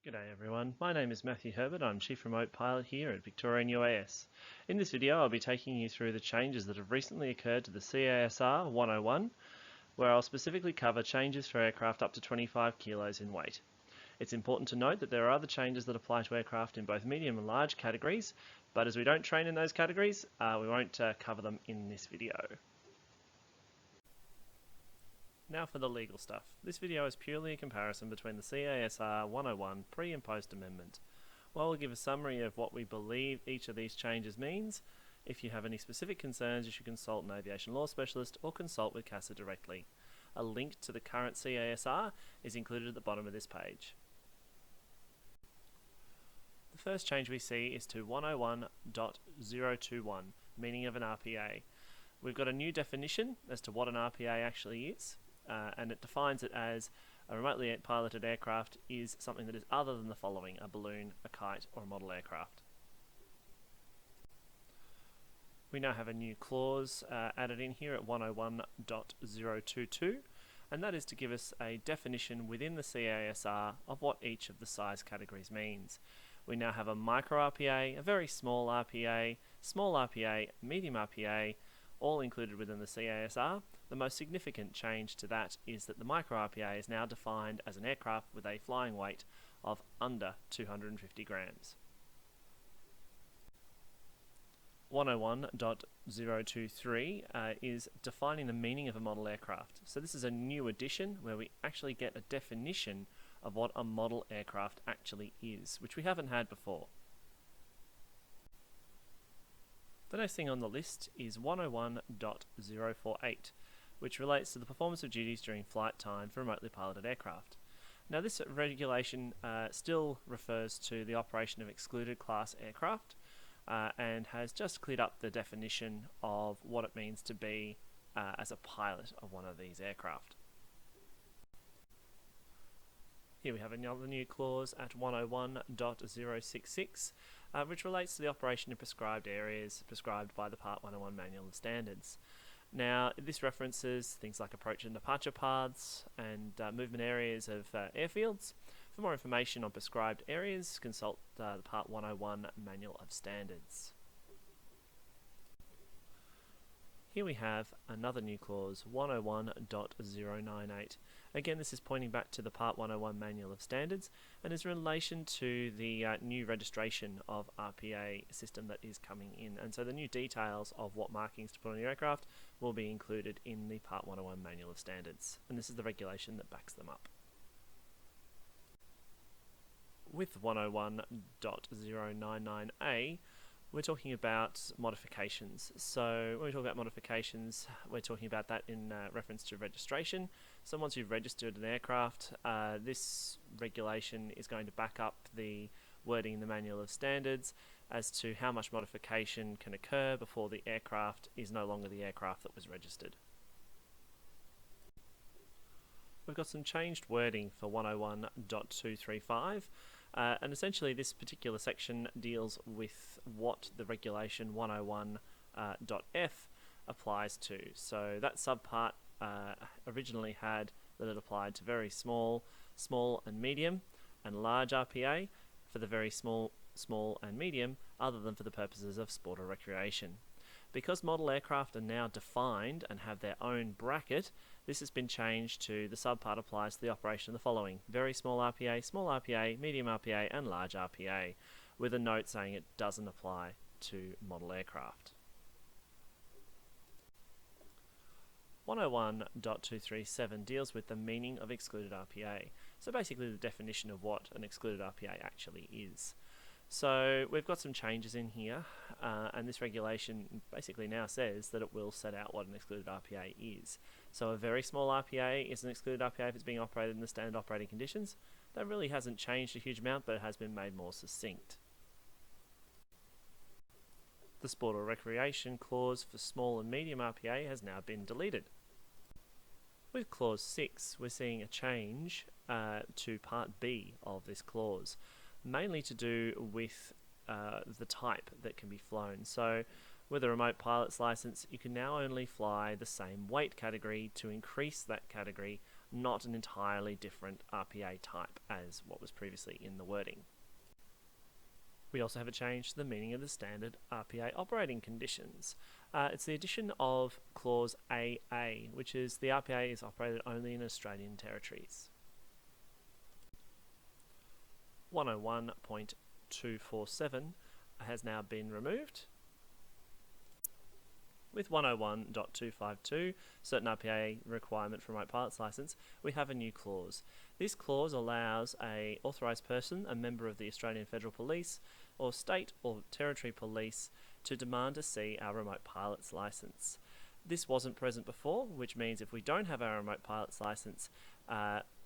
G'day everyone, my name is Matthew Herbert. I'm Chief Remote Pilot here at Victorian UAS. In this video I'll be taking you through the changes that have recently occurred to the CASR 101, where I'll specifically cover changes for aircraft up to 25 kilos in weight. It's important to note that there are other changes that apply to aircraft in both medium and large categories, but as we don't train in those categories, we won't cover them in this video. Now for the legal stuff. This video is purely a comparison between the CASR 101 pre and post amendment. While we'll give a summary of what we believe each of these changes means, if you have any specific concerns you should consult an aviation law specialist or consult with CASR directly. A link to the current CASR is included at the bottom of this page. The first change we see is to 101.021, meaning of an RPA. We've got a new definition as to what an RPA actually is. And it defines it as a remotely piloted aircraft is something that is other than the following: a balloon, a kite, or a model aircraft. We now have a new clause added in here at 101.022, and that is to give us a definition within the CASR of what each of the size categories means. We now have a micro RPA, a very small RPA, medium RPA, all included within the CASR. The most significant change to that is that the micro RPA is now defined as an aircraft with a flying weight of under 250 grams. 101.023 is defining the meaning of a model aircraft. So this is a new addition where we actually get a definition of what a model aircraft actually is, which we haven't had before. The next thing on the list is 101.048, which relates to the performance of duties during flight time for remotely piloted aircraft. Now this regulation still refers to the operation of excluded class aircraft and has just cleared up the definition of what it means to be as a pilot of one of these aircraft. Here we have another new clause at 101.066, which relates to the operation in prescribed areas prescribed by the Part 101 Manual of Standards. Now, this references things like approach and departure paths and movement areas of airfields. For more information on prescribed areas, consult the Part 101 Manual of Standards. Here we have another new clause, 101.098. Again, this is pointing back to the Part 101 Manual of Standards and is in relation to the new registration of RPA system that is coming in. And so the new details of what markings to put on your aircraft will be included in the Part 101 Manual of Standards. And this is the regulation that backs them up. With 101.099A, we're talking about modifications. So when we talk about modifications, we're talking about that in reference to registration. So once you've registered an aircraft, this regulation is going to back up the wording in the Manual of Standards as to how much modification can occur before the aircraft is no longer the aircraft that was registered. We've got some changed wording for 101.235. And essentially this particular section deals with what the regulation 101.f applies to. So that subpart originally had that it applied to very small and medium and large RPA for the very small and medium, other than for the purposes of sport or recreation. Because model aircraft are now defined and have their own bracket, this has been changed to the subpart applies to the operation of the following: very small RPA, medium RPA, and large RPA, with a note saying it doesn't apply to model aircraft. 101.237 deals with the meaning of excluded RPA. So basically the definition of what an excluded RPA actually is. So we've got some changes in here, and this regulation basically now says that it will set out what an excluded RPA is. So a very small RPA is an excluded RPA if it's being operated in the standard operating conditions. That really hasn't changed a huge amount, but it has been made more succinct. The sport or recreation clause for small and medium RPA has now been deleted. With clause 6, we're seeing a change to part B of this clause, mainly to do with the type that can be flown. So with a remote pilot's license, you can now only fly the same weight category to increase that category not an entirely different RPA type as what was previously in the wording. We also have a change to the meaning of the standard RPA operating conditions. It's the addition of clause AA, which is the RPA is operated only in Australian territories. 101.247 has now been removed. With 101.252, certain RPA requirement for remote pilot's license, we have a new clause. This clause allows a authorised person, a member of the Australian Federal Police, or state or territory police to demand to see our remote pilot's license. This wasn't present before, which means if we don't have our remote pilot's license,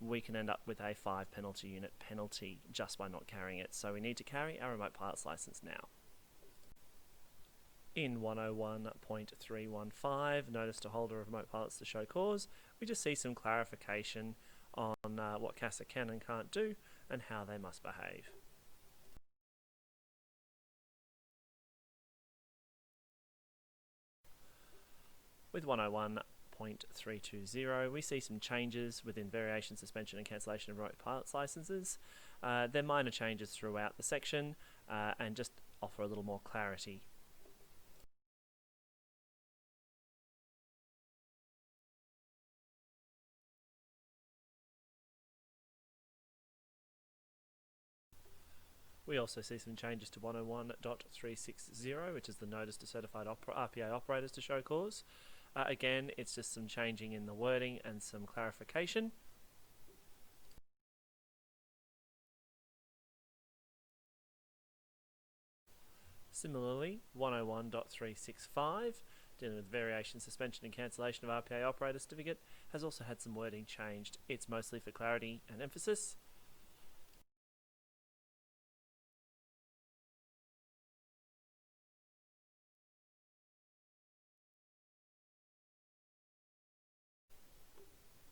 we can end up with a 5 penalty unit penalty just by not carrying it. So we need to carry our remote pilot's license now. In 101.315, notice to holder of remote pilots to show cause, we just see some clarification on what CASR can and can't do and how they must behave. With 101.320, we see some changes within variation, suspension and cancellation of remote pilot's licenses. They're minor changes throughout the section and just offer a little more clarity. We also see some changes to 101.360, which is the notice to certified RPA operators to show cause. Again, it's just some changing in the wording and some clarification. Similarly, 101.365, dealing with variation, suspension and cancellation of RPA operator certificate, has also had some wording changed. It's mostly for clarity and emphasis.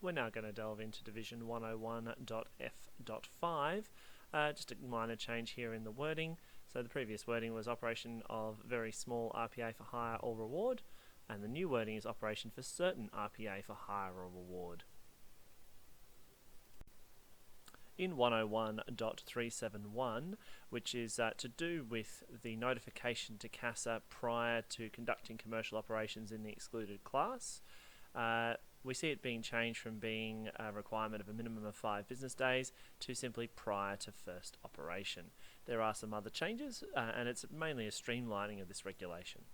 We're now going to delve into Division 101.f.5, just a minor change here in the wording. So the previous wording was operation of very small RPA for hire or reward, and the new wording is operation for certain RPA for hire or reward. In 101.371, which is to do with the notification to CASR prior to conducting commercial operations in the excluded class, we see it being changed from being a requirement of a minimum of 5 business days to simply prior to first operation. There are some other changes, and it's mainly a streamlining of this regulation.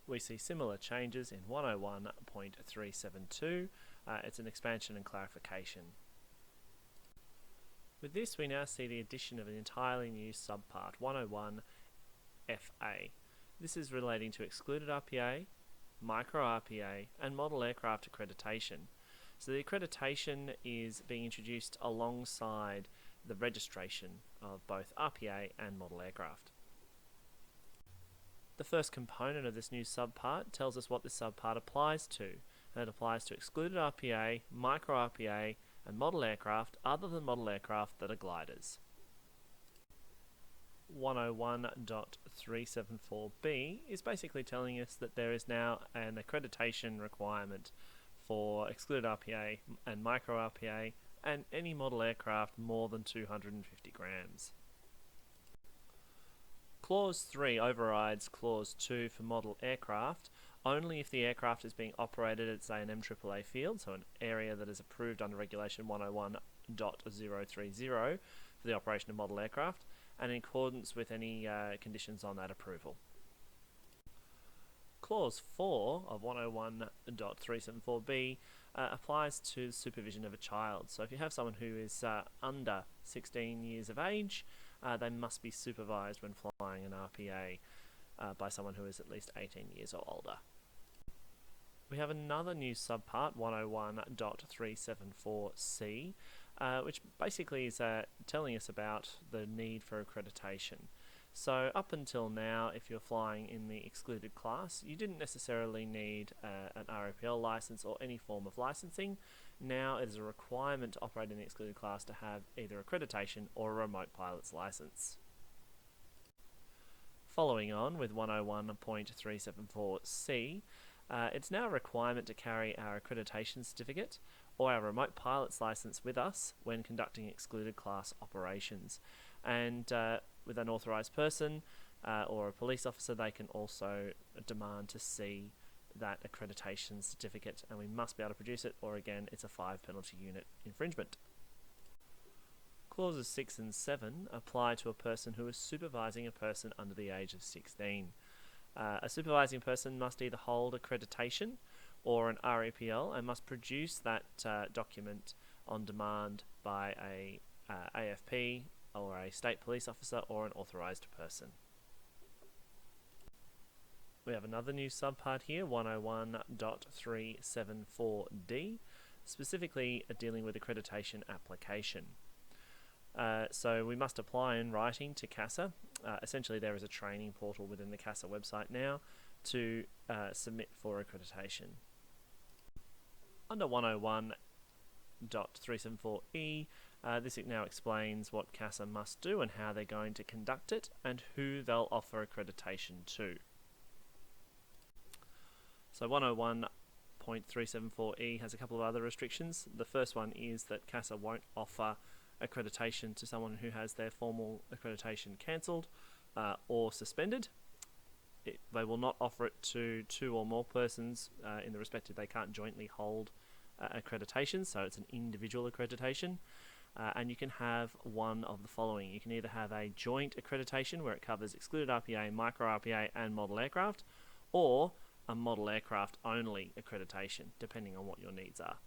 We see similar changes in 101.372. It's an expansion and clarification. With this, we now see the addition of an entirely new subpart, 101FA. This is relating to excluded RPA, micro RPA and model aircraft accreditation. So the accreditation is being introduced alongside the registration of both RPA and model aircraft. The first component of this new subpart tells us what this subpart applies to, and it applies to excluded RPA, micro RPA and model aircraft other than model aircraft that are gliders. 101.374b is basically telling us that there is now an accreditation requirement for excluded RPA and micro RPA and any model aircraft more than 250 grams. Clause 3 overrides Clause 2 for model aircraft only if the aircraft is being operated at, say, an MAAA field, so an area that is approved under Regulation 101.030 for the operation of model aircraft, and in accordance with any conditions on that approval. Clause 4 of 101.374b applies to the supervision of a child. So if you have someone who is under 16 years of age, they must be supervised when flying an RPA by someone who is at least 18 years or older. We have another new subpart, 101.374c, which basically is telling us about the need for accreditation. So up until now, if you're flying in the excluded class, you didn't necessarily need an RPL license or any form of licensing. Now it is a requirement to operate in the excluded class to have either accreditation or a remote pilot's license. Following on with 101.374c, It's now a requirement to carry our accreditation certificate or our remote pilot's license with us when conducting excluded class operations. And with an authorised person or a police officer, they can also demand to see that accreditation certificate, and we must be able to produce it, or again, it's a 5 penalty unit infringement. Clauses 6 and 7 apply to a person who is supervising a person under the age of 16. A supervising person must either hold accreditation or an REPL and must produce that document on demand by a AFP or a state police officer or an authorised person. We have another new subpart here, 101.374D, specifically dealing with accreditation application. So we must apply in writing to CASR. Essentially, there is a training portal within the CASR website now to submit for accreditation. Under 101.374E, this now explains what CASR must do and how they're going to conduct it and who they'll offer accreditation to. So 101.374E has a couple of other restrictions. The first one is that CASR won't offer accreditation to someone who has their formal accreditation cancelled or suspended. They will not offer it to 2 or more persons in the respect that they can't jointly hold accreditation, so it's an individual accreditation. And you can have one of the following. You can either have a joint accreditation where it covers excluded RPA, micro RPA and model aircraft, or a model aircraft only accreditation, depending on what your needs are.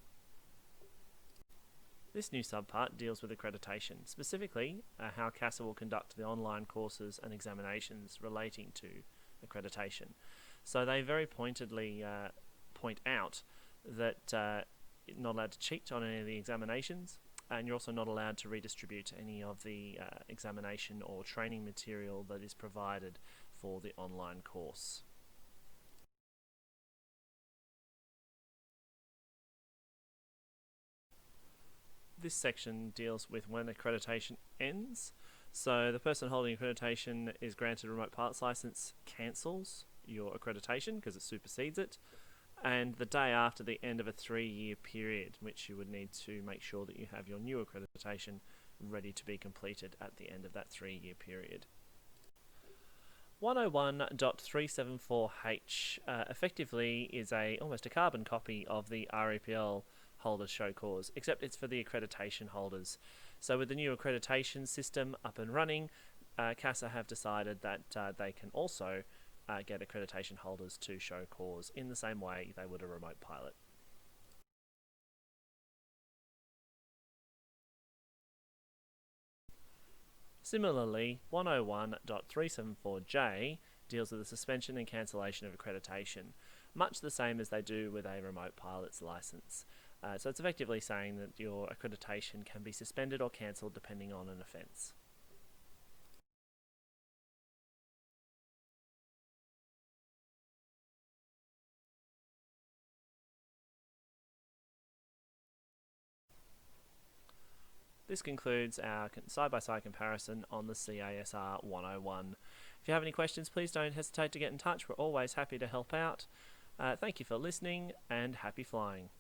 This new subpart deals with accreditation, specifically how CASR will conduct the online courses and examinations relating to accreditation. So they very pointedly point out that you're not allowed to cheat on any of the examinations, and you're also not allowed to redistribute any of the examination or training material that is provided for the online course. This section deals with when accreditation ends. So the person holding accreditation is granted a remote pilot's license cancels your accreditation because it supersedes it, and the day after the end of a 3-year period, which you would need to make sure that you have your new accreditation ready to be completed at the end of that 3-year period. 101.374H effectively is almost a carbon copy of the REPL holders show cause, except it's for the accreditation holders. So with the new accreditation system up and running, CASR have decided that they can also get accreditation holders to show cause in the same way they would a remote pilot. Similarly, 101.374J deals with the suspension and cancellation of accreditation, much the same as they do with a remote pilot's license. So it's effectively saying that your accreditation can be suspended or cancelled depending on an offence. This concludes our side-by-side comparison on the CASR 101. If you have any questions, please don't hesitate to get in touch. We're always happy to help out. Thank you for listening, and happy flying.